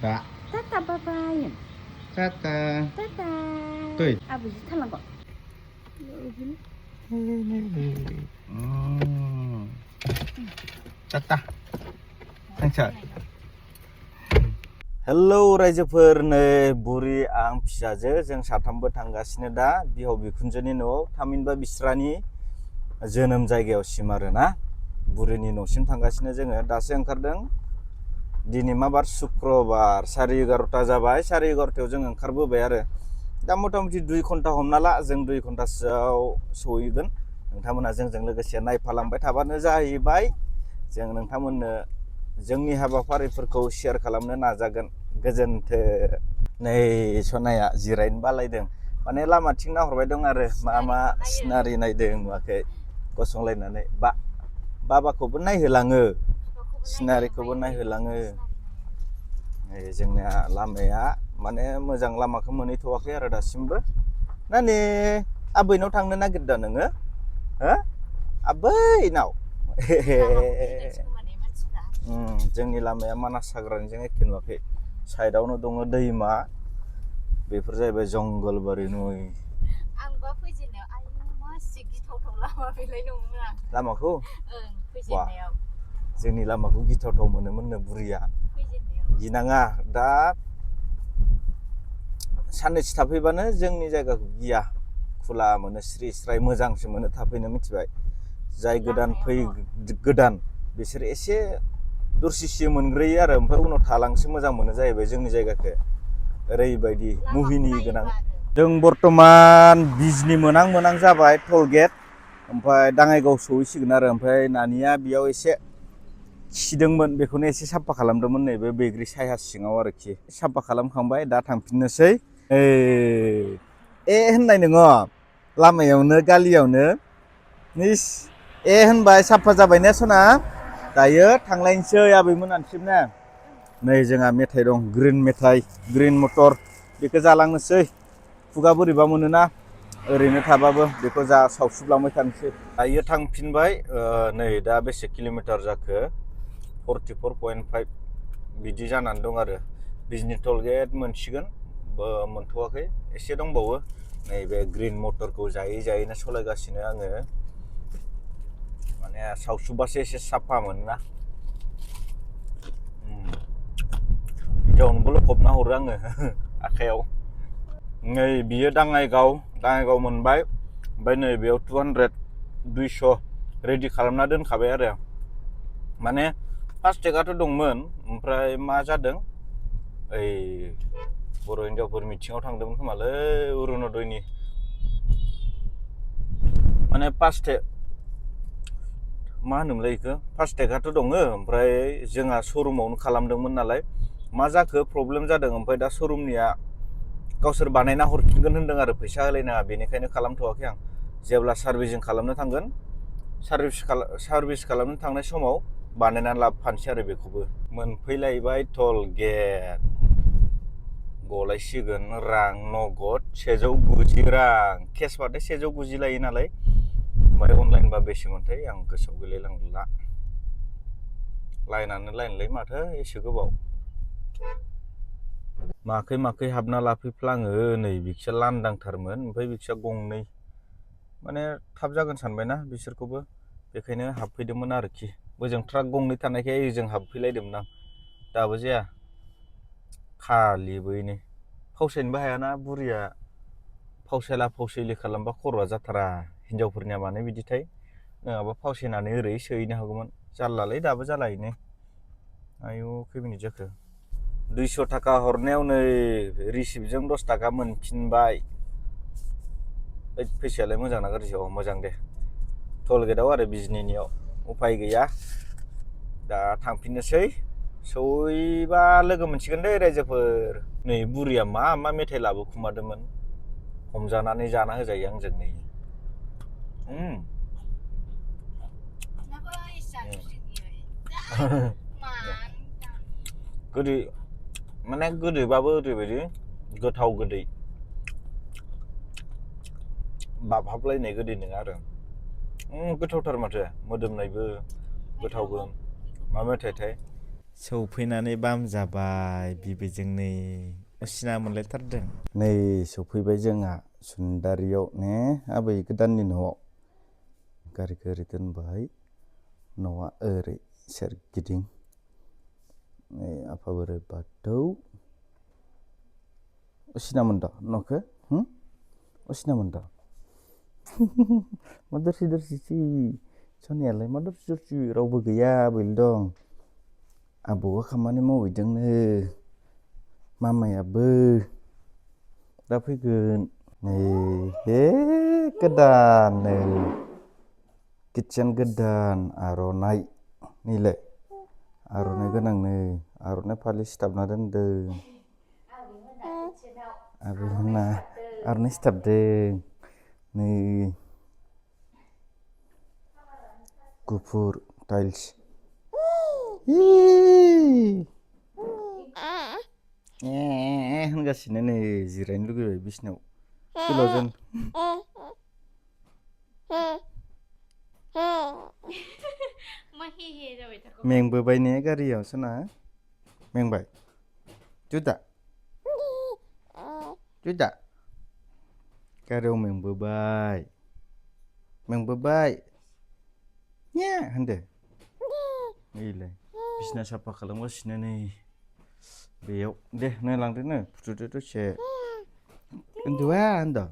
Kak. Tata babayan. Tata. Tata. Tuh. Abis talang kok. Tata. Thanks. Hello रायजोफोर नै बुरि आं फिसाजो जों साथामबो थांगासिनो दा बिहाव बिखुनजोनि न'आव थामहिनबा बिस्रानि जोनोम जायगायावसिम आरोना बुरिनि न'सिम थांगासिनो जोङो दासो ओंखारदों दिनै मा बार शुक्रबार 11:30 जाबाय 11:30 जों ओंखारबोबाय आरो दा मथा-मथि 2 घन्टा हमना ला जों 2 घन्टासोआव सहैगोन नोंथांमोना जोंजों लोगोसे नायफालांबाय थाबानो जाहैबाय जों नोंथांमोननो जोंनि हाबाफारिफोरखौ शेयार खालामनो नाजागोन गोजोन्थों नै सनाया जिरायनो बालायदों माने लामाथिं नाहरबाय दं आरो मा सिनारि नायदों नुवाखै गसंलायनानै बाबाखौबो नायहोलाङो सिनारिखौबो नायहोलाङो जोंना लामाया माने मोजां लामाखौ मोनहैथ'वाखै आरो दासिमबो नानि आबैनाव थांनो नागिरदों नोङो हो आबैनाव जोंनि लामाया मानास हाग्रानिजों एखे नुवाखै साइडआवनो दङ दैमा बेफोर जाहैबाय जंगलबारि नुय आंबा फैजेननायाव आयु मासि गिथावथाव लामा बेलाय नङा लामाखौ फैजेननायाव जोंनि लामाखौ गिथावथाव मोनोमोननो बुरिया गिनाङा दा साननैसो थाफैबानो जोंनि जायगाखौ गिया खुला मोनो स्रि स्राय मोजांसो मोनो थाफैनो मिथिबाय जाय गोदान बिसोर एसे दरसिसि मोनग्रोयो आरो ओमफ्राय उनाव थालांसो मोजां मोनो जाहैबाय जोंनि जायगाखौ ओरैबायदि मुहिनि गोनां जों बर्तमान बिजनि मोनां जाबाय टल गेट ओमफ्राय दाङाइगाव सहैसिगोन आरो ओमफ्राय नानिया बेयाव एसे खिदोंमोन बेखौनो एसे साफा खालामदोंमोन नैबे बैग्रि साया सिङाव आरोखि साफा खालामखांबाय दा थांफिननोसै होननाय नोङो लामायावनो गालियावनो निस होनबाय साफा जाबाय ने सना दायो थांलायनोसै आबैमोनानिसिम ने नै जोंहा मेथाइ दं ग्रिन मटर बेखौ जालांनोसै खुगा बोरैबा मोनोना ओरैनो थाबाबो बेखौ सावसुबलांबाय थानोसै दायो थांफिनबाय नै दा बेसे किल'मिटार जाखो 44.5 बिदि जानानै दं आरो बिजनि टल गेट मोनसिगोन मोनथ'वाखै एसे दंबावो नैबे ग्रिन मटरखौ जायैनो सालायगासिनो आङो माने सावसुबासो एसे साफा मोनोना हिन्जावनोबो लखबना हरो आङो आखाइयाव नै बियो दाङाइगाव मोनबाय ओमफ्राय नै बेयाव 200 रेडि खालामना दोनखाबाय आरो माने फास्टेगआथ' दंमोन ओमफ्राय मा जादों ओइ बर' हिन्जावफोर मिटिङाव थांदोंमोन खोमालै अरुण'दयनि माने मा होनोमोनलाय बेखौ फास्टेगआथ' दङ ओमफ्राय जोंहा शरुमावनो खालामदोंमोन नालाय मा जाखो प्रब्लेम जादों ओमफ्राय दा शरुमनिया गावसोर बानायना हरफिनगोन होनदों आरो फैसा होलायनाङा बेनिखायनो खालामथ'वाखै आं जेब्ला सार्भिसिं खालामनो थांगोन सार्भिस खालामनो थांनाय समाव बानायनानै लाबोफानोसै आरो बेखौबो मोनफैलायबाय टल गेट गलायसिगोन रां नगद 190 रां केसबाथाय 190 लायो नालाय ओमफ्राय अनलाइनबा बेसेमोनथाय आं गोसोआव गैलायलांला लाइनलाय माथो एसे गोबाव माखै हाबना लाफैफ्लाङो नै बिक्सा लांदांथारमोन ओमफ्राय बिक्सा गंनै माने थाब जागोन सानबायना बिसोरखौबो बेखायनो हाबफैदोंमोन आरोखि बोजों ट्राक गंनै थानायखाय ओजों हाबफैलायदोंमोन आं दाबो जाया खालि बैनो फावसायनोबो हायाना बुरिया फावसैलि खालामबा खर'आ जाथारा हिनजावफोरनिया मानो बिदिथाय नङाबा फावसायनानै ओरै सोहैनो हागौमोन जारलालै दाबो जालायनो आयु खै मिनिट जाखो 200 थाखा हरनायाव नै रिसिप्टजों 10 थाखा मोनफिनबाय फैसायालाय मोजां ना गाज्रि मोजां दे टल गेटआव आरो बिजनिनियाव उफाय गैया दा थांफिननोसै सहैबा लोगो मोनसिगोन दे रायजोफोर नै बुरिया मा मेथाइ लाबोखुमादोंमोन हमजानानै जाना होजायो आंजों नै गोदै माने गोदैबाबो ओरैबायदि गोथाव गोदै बाबहाबलायनाय गोदै नङा आरो गोथावथार माथो मोदोमनायबो गोथावबो मा मेथाइथाय सौफैनानै बाम जाबाय बिबैजों नै असिना मोनलायथारदों। नै सौफैबाय जोंहा सुन्दारियाव ने आबै गोदाननि न'आव। गारिखौ ओरै दोनबाय, न'आ ओरै सोरगिदिं। नै आफा बोराइ बाथौ। असिनामोन दा न'खौ? असिनामोन दा? मा दरसि दरसिसि सनियालाय मा दरसि दरसि रावबो गैया आबैल' दं। आबौआ खामानि मावहैदोंनो, मामायाबो दा फैगोन। नै हे गोदान नै किटचेन गोदान आर'नाइ नैलाय आर'नाइ गोनां नै आर'नाइ फालि सिथाबना दोनदों। आबैमोना आर'नाइ सिथाबदों नै गुफुर टाइल्स। होनगासिनो नै जिरायनो लुगैबाय बिसिनायाव गोलाव मेंबोबाय ने गारियाव सना मेंबाय जुदा जुदा गारियाव मेंबोबाय होनदो नैलाय बिसिना साफा खालामगासिनो नै बेयाव दे नो लांदो नो फुथुदो दसे उन्दुआ होनदो